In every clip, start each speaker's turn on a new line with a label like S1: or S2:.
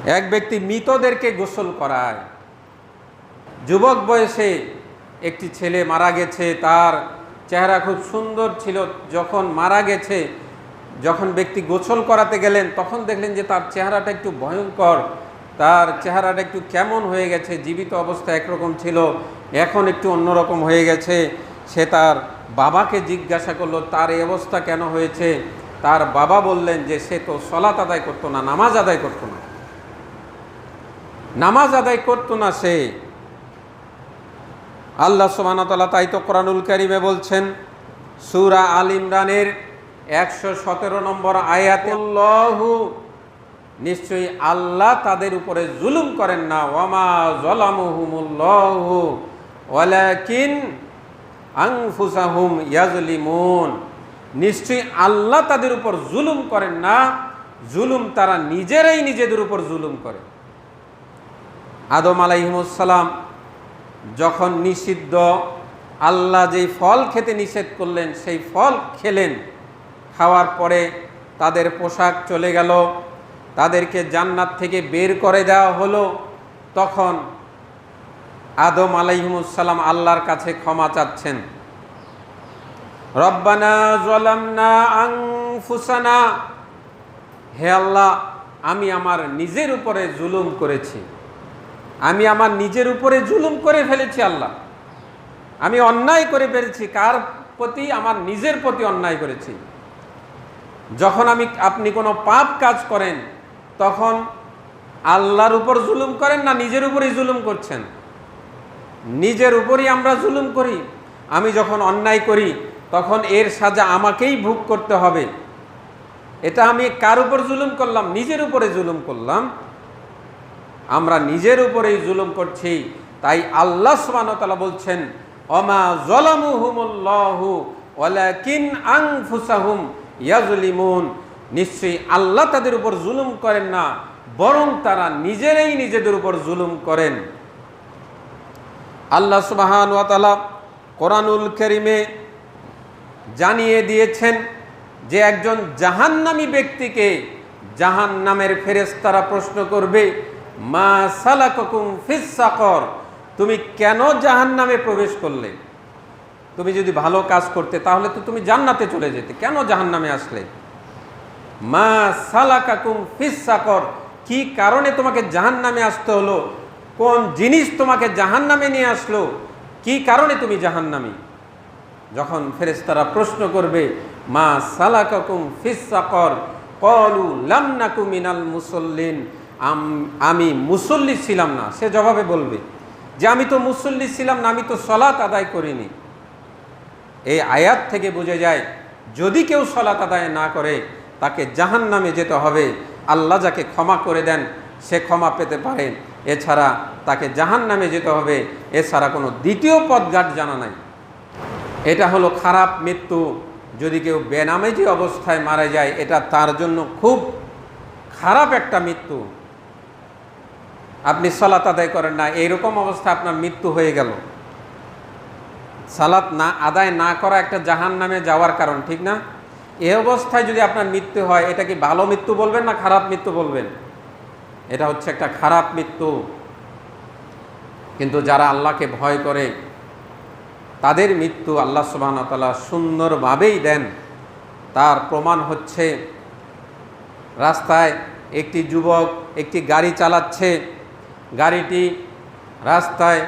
S1: এক ব্যক্তি মৃতদেরকে গোসল করায়। যুবক বয়সে একটি ছেলে মারা গেছে, তার চেহারা খুব সুন্দর ছিল, যখন মারা গেছে, যখন ব্যক্তি গোসল করাতে গেলেন তখন দেখলেন যে তার চেহারাটা একটু ভয়ঙ্কর, তার চেহারাটা একটু কেমন হয়ে গেছে, জীবিত অবস্থা একরকম ছিল, এখন একটু অন্যরকম হয়ে গেছে। সে তার বাবাকে জিজ্ঞাসা করলো তার এই অবস্থা কেন হয়েছে। তার বাবা বললেন যে সে তো সালাত আদায় করতো না, নামাজ আদায় করতো না, নামাজ আদায় করতো না সে। আল্লাহ সুবহানাহু ওয়া তাআলা তাই তো কোরআনুল কারীমে বলছেন, সূরা আল ইমরানের 117 নম্বর আয়াতে, আল্লাহু নিশ্চয়ই আল্লাহ তাদের উপরে জুলুম করেন না, ওয়ামা যালামুহুমুল্লাহু ওয়ালাকিন আনফুসাহুম ইয়াজলিমুন, নিশ্চয়ই আল্লাহ তাদের উপর জুলুম করেন না, জুলুম তারা নিজেরাই নিজেদের উপর জুলুম করে। আদম আলাইহিস সালাম যখন নিষিদ্ধ, আল্লাহ যেই ফল খেতে নিষেধ করলেন সেই ফল খেলেন, খাওয়ার পরে তাদের পোশাক চলে গেল, তাদেরকে জান্নাত থেকে বের করে দেওয়া হলো। তখন আদম আলাইহিস সালাম আল্লাহর কাছে ক্ষমা চাচ্ছেন, রব্বানা যালামনা আনফুসানা, হে আল্লাহ আমি আমার নিজের উপরে জুলুম করেছি, আমি আমার নিজের উপরে জুলুম করে ফেলেছি। আল্লাহ আমি অন্যায় করে ফেলেছি, কার প্রতি? আমার নিজের প্রতি অন্যায় করেছি। যখন আপনি কোনো পাপ কাজ করেন তখন আল্লাহর উপর জুলুম করেন না নিজের উপরেই জুলুম করছেন? নিজের উপরই আমরা জুলুম করি। আমি যখন অন্যায় করি তখন এর সাজা আমাকেই ভোগ করতে হবে। এটা আমি কার উপর জুলুম করলাম? নিজের উপরে জুলুম করলাম। আমরা নিজের উপরেই জুলুম করছি। তাই আল্লাহ সুবহানাহু ওয়া তাআলা বলছেন, ওমা যালামুহুমুল্লাহু ওয়ালাকিন আনফুসাহুম ইয়াজলিমুন, নিশ্চয়ই আল্লাহ তাদের উপর জুলুম করেন না, বরং তারা নিজেরাই নিজেদের উপর জুলুম করেন। আল্লাহ সুবহানাহু ওয়া তাআলা কোরআনুল কারীমে জানিয়ে দিয়েছেন যে একজন জাহান্নামী ব্যক্তিকে জাহান্নামের ফেরেশতারা প্রশ্ন করবে, মা সালাকাকুম ফিস সাকর, তুমি কেন জাহান্নামে প্রবেশ করলে? তুমি যদি ভালো কাজ করতে তাহলে তো তুমি জান্নাতে চলে যেতে, কেন জাহান্নামে আসলে? মা সালাকাকুম ফিস সাকর, কি কারণে তোমাকে জাহান্নামে আসতে হলো? কোন জিনিস তোমাকে জাহান্নামে নিয়ে আসলো? কি কারণে তুমি জাহান্নামী? যখন ফেরেশতারা প্রশ্ন করবে, মা সালাকাকুম ফিস সাকর, ক্বালু লাম নাকু মিনাল মুসাল্লিন, আমি মুসল্লি ছিলাম না। সে জবাবে বলবে যে আমি তো মুসল্লি ছিলাম না, আমি তো সালাত আদায় করিনি। এই আয়াত থেকে বোঝা যায় যদি কেউ সালাত আদায় না করে তাকে জাহান্নামে যেতে হবে। আল্লাহ যাকে ক্ষমা করে দেন সে ক্ষমা পেতে পারে, এছাড়া তাকে জাহান্নামে যেতে হবে, এছাড়া কোনো দ্বিতীয় পথঘাট জানা নাই। এটা হলো খারাপ মৃত্যু। যদি কেউ বেনামাজি অবস্থায় মারা যায় এটা তার জন্য খুব খারাপ একটা মৃত্যু। আপনি সালাত আদায় করেন না, এইরকম অবস্থা আপনার মৃত্যু হয়ে গেল। সালাত না আদায় না করা একটা জাহান্নামে যাওয়ার কারণ, ঠিক না? এই অবস্থায় যদি আপনার মৃত্যু হয় এটা কি ভালো মৃত্যু বলবেন না খারাপ মৃত্যু বলবেন? এটা হচ্ছে একটা খারাপ মৃত্যু। কিন্তু যারা আল্লাহকে ভয় করে তাদের মৃত্যু আল্লাহ সুবহানাহু ওয়া তাআলা সুন্দরভাবেই দেন। তার প্রমাণ হচ্ছে, রাস্তায় একটি যুবক একটি গাড়ি চালাচ্ছে, গাড়িটি রাস্তায়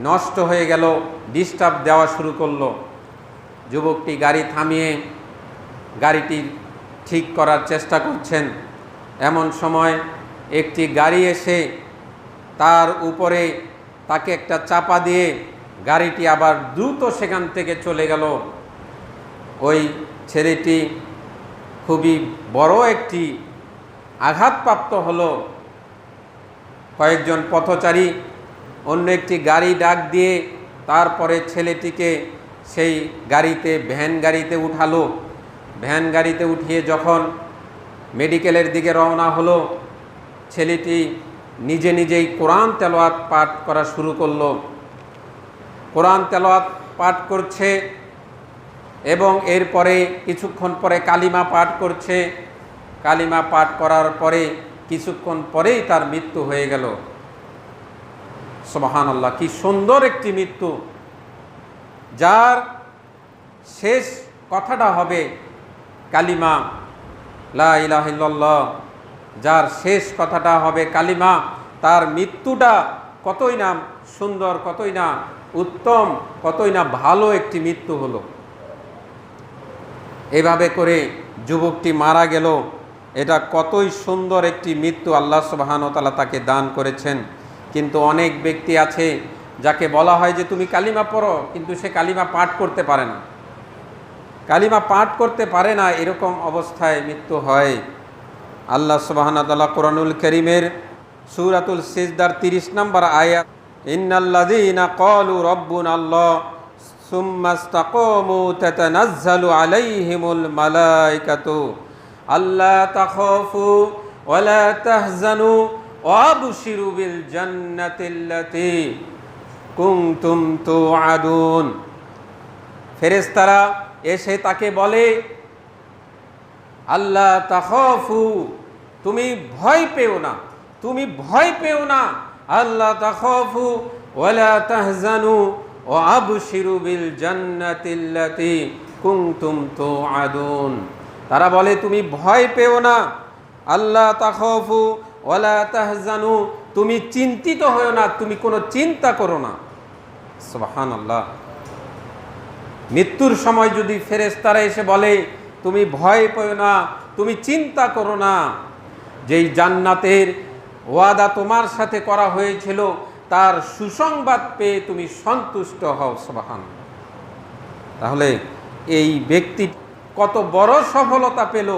S1: নষ্ট হয়ে গেল, ডিস্টার্ব দেওয়া শুরু করলো। যুবকটি গাড়ি থামিয়ে গাড়িটি ঠিক করার চেষ্টা করছেন। এমন সময় একটি গাড়ি এসে তার উপরে তাকে একটা চাপা দিয়ে গাড়িটি আবার দ্রুত সেখান থেকে চলে গেল। ওই ছেলেটি খুবই বড় একটি আঘাতপ্রাপ্ত হলো। কয়েকজন পথচারী অন্য একটি গাড়ি ডাক দিয়ে তারপরে ছেলেটিকে সেই গাড়িতে, ভ্যান গাড়িতে উঠালো। ভ্যান গাড়িতে উঠিয়ে যখন মেডিকেলের দিকে রওনা হলো, ছেলেটি নিজে নিজেই কোরআন তেলাওয়াত পাঠ করা শুরু করলো। কোরআন তেলাওয়াত পাঠ করছে এবং এরপরে কিছুক্ষণ পরে কালিমা পাঠ করছে। কালিমা পাঠ করার পরে কিছুক্ষণ পরেই তার মৃত্যু হয়ে গেল। সুবহানাল্লাহ, কি সুন্দর একটি মৃত্যু, যার শেষ কথাটা হবে কালিমা লা ইলাহা ইল্লাল্লাহ, যার শেষ কথাটা হবে কালিমা, তার মৃত্যুটা কতই না সুন্দর, কতই না উত্তম, কতই না ভালো একটি মৃত্যু হলো। এভাবে করে যুবকটি মারা গেল, এটা কতই সুন্দর একটি মৃত্যু আল্লাহ সুবহানাহু ওয়া তাআলা তাকে দান করেছেন। কিন্তু অনেক ব্যক্তি আছে যাকে বলা হয় যে তুমি কালিমা পড়ো, কিন্তু সে কালিমা পাঠ করতে পারে না, কালিমা পাঠ করতে পারে না, এরকম অবস্থায় মৃত্যু হয়। আল্লাহ সুবহানাহু ওয়া তাআলা কোরআনুল কারীমের সূরাতুল সিজদার 30 নম্বর আয়াত, ইন্নাল্লাযীনা ক্বালু রাব্বুনাল্লাহ সুম্মা ইসতাকামু তাতানাজ্জালু আলাইহিমুল মালায়েকাতু আল্লা তাখাফু ওয়া লা তাহজানু ওয়া আবশিরু বিল জান্নাতিল্লাতী কুনতুম তুআদুন। ফেরেশতারা এসে তাকে বলে, আল্লাহ তাখাফু, তুমি ভয় পেও না, তুমি ভয় পেও না, আল্লাহ তাখাফু ওয়ালা তাহজানু ওয়া আবশিরু বিল জান্নাতিল্লাতী কুনতুম তুআদুন। তারা বলে তুমি ভয় পেও না, আল্লাহ তাখাফু ওয়ালা তাহজানু, তুমি চিন্তিত হও না, তুমি কোনো চিন্তা করো না। সুবহানাল্লাহ, মৃত্যুর সময় যদি ফেরেশতারা এসে বলে তুমি ভয় পেও না, তুমি চিন্তা করো না, যেই জান্নাতের ওয়াদা তোমার সাথে করা হয়েছিল তার সুসংবাদ পেয়ে তুমি সন্তুষ্ট হও। সুবহানাল্লাহ, তাহলে এই ব্যক্তি কত বড় সফলতা পেল।